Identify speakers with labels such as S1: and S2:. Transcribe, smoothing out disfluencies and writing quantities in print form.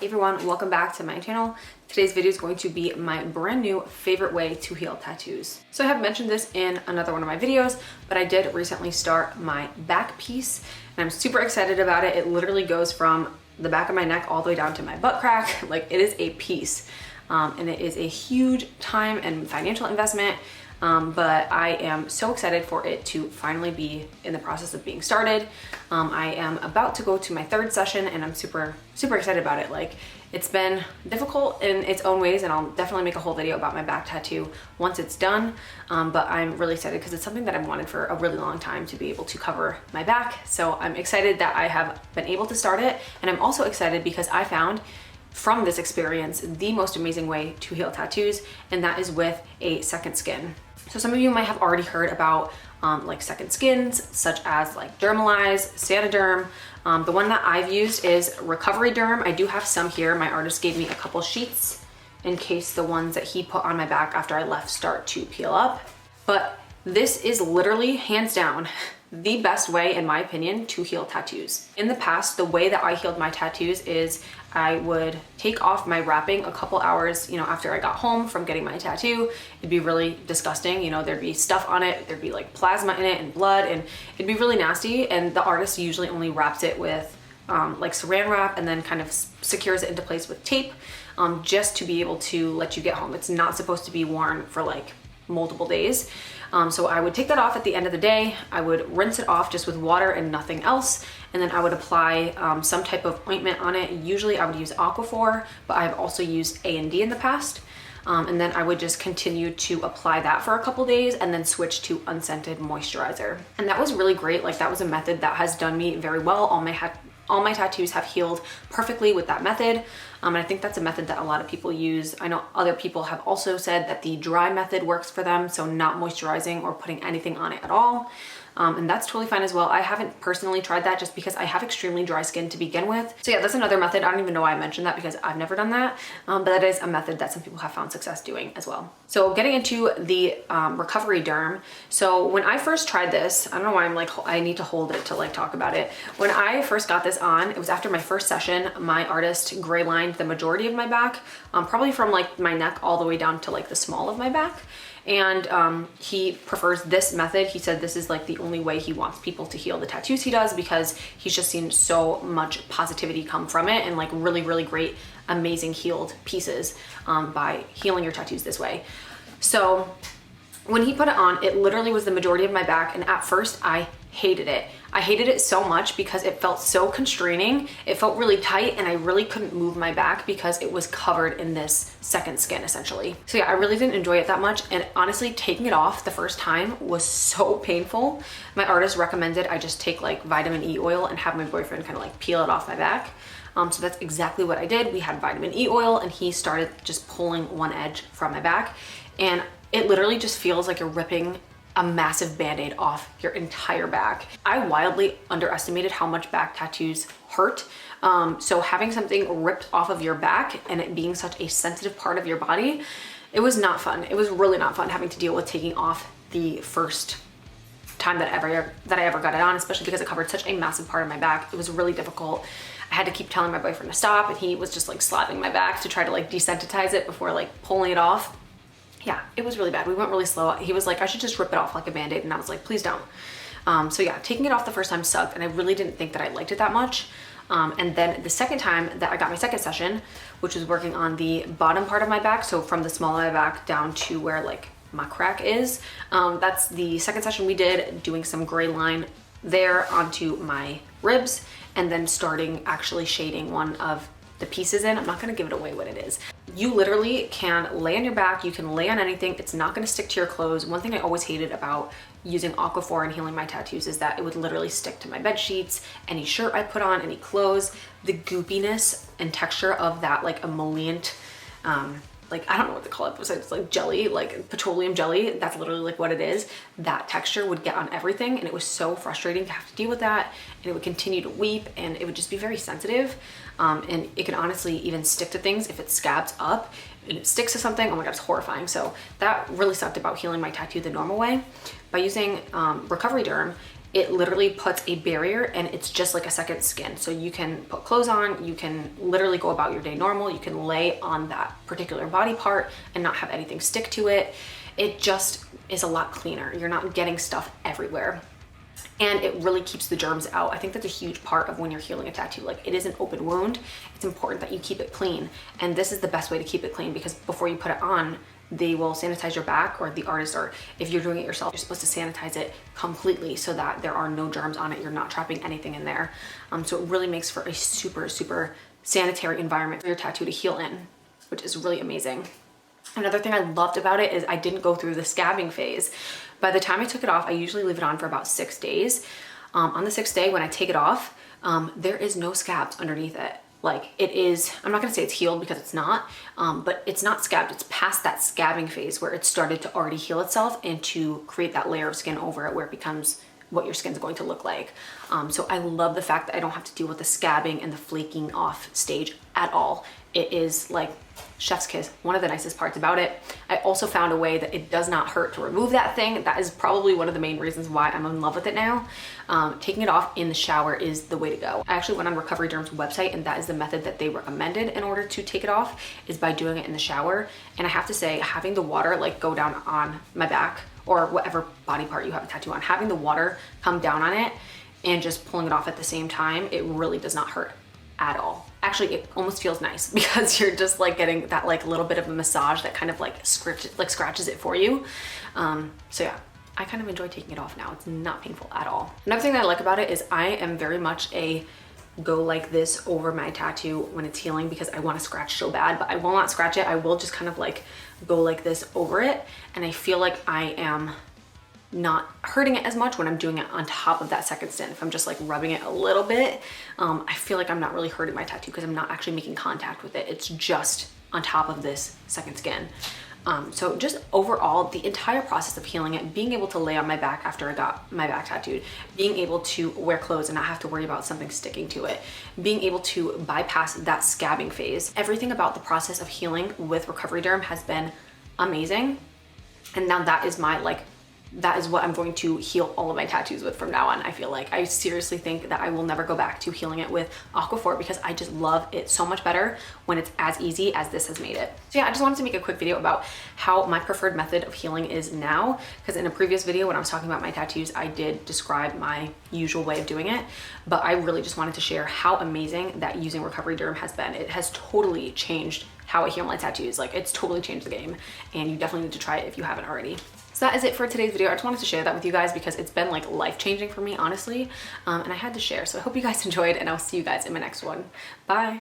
S1: everyone, welcome back to my channel. Today's video is going to be my brand new favorite way to heal tattoos. So I have mentioned this in another one of my videos, but I did recently start my back piece and I'm super excited about it. It literally goes from the back of my neck all the way down to my butt crack. Like, it is a piece and it is a huge time and financial investment. But I am so excited for it to finally be in the process of being started. I am about to go to my third session and I'm super excited about it. Like, it's been difficult in its own ways, and I'll definitely make a whole video about my back tattoo once it's done. But I'm really excited because it's something that I've wanted for a really long time, to be able to cover my back. So I'm excited that I have been able to start it. And I'm also excited because I found from this experience the most amazing way to heal tattoos, and that is with a second skin. So some of you might have already heard about like second skins, such as like Dermalize, Saniderm. The one that I've used is Recovery Derm. I do have some here. My artist gave me a couple sheets in case the ones that he put on my back after I left start to peel up. But this is literally, hands down, the best way, in my opinion, to heal tattoos. In the past, the way that I healed my tattoos is I would take off my wrapping a couple hours, after I got home from getting my tattoo. It'd be really disgusting. There'd be stuff on it. There'd be like plasma in it and blood, and it'd be really nasty. And the artist usually only wraps it with like saran wrap and then kind of secures it into place with tape, just to be able to let you get home. It's not supposed to be worn for like multiple days. So I would take that off at the end of the day. I would rinse it off just with water and nothing else. And then I would apply some type of ointment on it. Usually I would use Aquaphor, but I've also used A&D in the past. And then I would just continue to apply that for a couple days and then switch to unscented moisturizer. And that was really great. Like, that was a method that has done me very well. All my tattoos have healed perfectly with that method. And I think that's a method that a lot of people use. I know other people have also said that the dry method works for them, so not moisturizing or putting anything on it at all. And that's totally fine as well. I haven't personally tried that just because I have extremely dry skin to begin with. So yeah, that's another method. I don't even know why I mentioned that because I've never done that. But that is a method that some people have found success doing as well. So getting into the Recovery Derm. So when I first tried this, I don't know why I'm like, I need to hold it to like talk about it. When I first got this on, it was after my first session. My artist gray lined the majority of my back, probably from like my neck all the way down to like the small of my back. And he prefers this method. He said this is like the only way he wants people to heal the tattoos he does, because he's just seen so much positivity come from it, and like really great, amazing healed pieces by healing your tattoos this way. So when he put it on, it literally was the majority of my back, and at first I hated it. I hated it so much because it felt so constraining. It felt really tight and I really couldn't move my back because it was covered in this second skin essentially. So yeah, I really didn't enjoy it that much, and honestly, taking it off the first time was so painful. My artist recommended I just take like vitamin E oil and have my boyfriend kind of like peel it off my back. So that's exactly what I did. We had vitamin E oil and he started just pulling one edge from my back, and it literally just feels like you're ripping a massive band-aid off your entire back. I wildly underestimated how much back tattoos hurt. So having something ripped off of your back and it being such a sensitive part of your body, it was not fun. It was really not fun having to deal with taking off the first time that I ever got it on, especially because it covered such a massive part of my back. It was really difficult. I had to keep telling my boyfriend to stop, and he was just like slapping my back to try to like desensitize it before like pulling it off. Yeah, it was really bad. We went really slow. He was like, I should just rip it off like a band-aid. And I was like, please don't. So yeah, taking it off the first time sucked, and I really didn't think that I liked it that much. And then the second time that I got my second session, which was working on the bottom part of my back, so from the small of my back down to where like my crack is, that's the second session we did, doing some gray line there onto my ribs, and then starting actually shading one of the pieces in. I'm not gonna give it away what it is. You literally can lay on your back, you can lay on anything, it's not gonna stick to your clothes. One thing I always hated about using Aquaphor and healing my tattoos is that it would literally stick to my bed sheets, any shirt I put on, any clothes. The goopiness and texture of that like emollient, like, I don't know what to call it, besides like jelly, like petroleum jelly, that's literally like what it is. That texture would get on everything, and it was so frustrating to have to deal with that, and it would continue to weep, and it would just be very sensitive. And it can honestly even stick to things if it scabs up and it sticks to something. Oh my God, it's horrifying. So that really sucked about healing my tattoo the normal way. By using Recovery Derm, it literally puts a barrier and it's just like a second skin. So you can put clothes on, you can literally go about your day normal, you can lay on that particular body part and not have anything stick to it. It just is a lot cleaner. You're not getting stuff everywhere. And it really keeps the germs out. I think that's a huge part of when you're healing a tattoo. Like, it is an open wound. It's important that you keep it clean. And this is the best way to keep it clean, because before you put it on, they will sanitize your back, or the artist, or if you're doing it yourself, you're supposed to sanitize it completely so that there are no germs on it. You're not trapping anything in there. So it really makes for a super, super sanitary environment for your tattoo to heal in, which is really amazing. Another thing I loved about it is I didn't go through the scabbing phase. By the time I took it off, I usually leave it on for about 6 days. On the 6th day, when I take it off, there is no scabs underneath it. Like, it is, I'm not gonna say it's healed because it's not, but it's not scabbed. It's past that scabbing phase where it started to already heal itself and to create that layer of skin over it where it becomes what your skin's going to look like. So I love the fact that I don't have to deal with the scabbing and the flaking off stage at all. It is like chef's kiss, one of the nicest parts about it. I also found a way that it does not hurt to remove that thing. That is probably one of the main reasons why I'm in love with it now. Taking it off in the shower is the way to go. I actually went on Recoveryderm's website, and that is the method that they recommended in order to take it off, is by doing it in the shower. And I have to say, having the water like go down on my back, or whatever body part you have a tattoo on, having the water come down on it and just pulling it off at the same time, it really does not hurt at all. Actually, it almost feels nice because you're just like getting that like little bit of a massage that kind of like scratches it for you. So yeah, I kind of enjoy taking it off now. It's not painful at all. Another thing that I like about it is I am very much a go like this over my tattoo when it's healing, because I want to scratch so bad, but I will not scratch it. I will just kind of like go like this over it, and I feel like I am not hurting it as much when I'm doing it on top of that second skin. If I'm just like rubbing it a little bit, I feel like I'm not really hurting my tattoo because I'm not actually making contact with it. It's just on top of this second skin. So just overall, the entire process of healing it, being able to lay on my back after I got my back tattooed, being able to wear clothes and not have to worry about something sticking to it, being able to bypass that scabbing phase, everything about the process of healing with Recoveryderm has been amazing. And now that is my that is what I'm going to heal all of my tattoos with from now on. I feel like I seriously think that I will never go back to healing it with Aquaphor, because I just love it so much better when it's as easy as this has made it. So yeah, I just wanted to make a quick video about how my preferred method of healing is now, because in a previous video when I was talking about my tattoos, I did describe my usual way of doing it, but I really just wanted to share how amazing that using Recoveryderm has been. It has totally changed how I heal my tattoos. Like, it's totally changed the game, and you definitely need to try it if you haven't already. So that is it for today's video. I just wanted to share that with you guys because it's been like life-changing for me, honestly, and I had to share. So I hope you guys enjoyed, and I'll see you guys in my next one. Bye.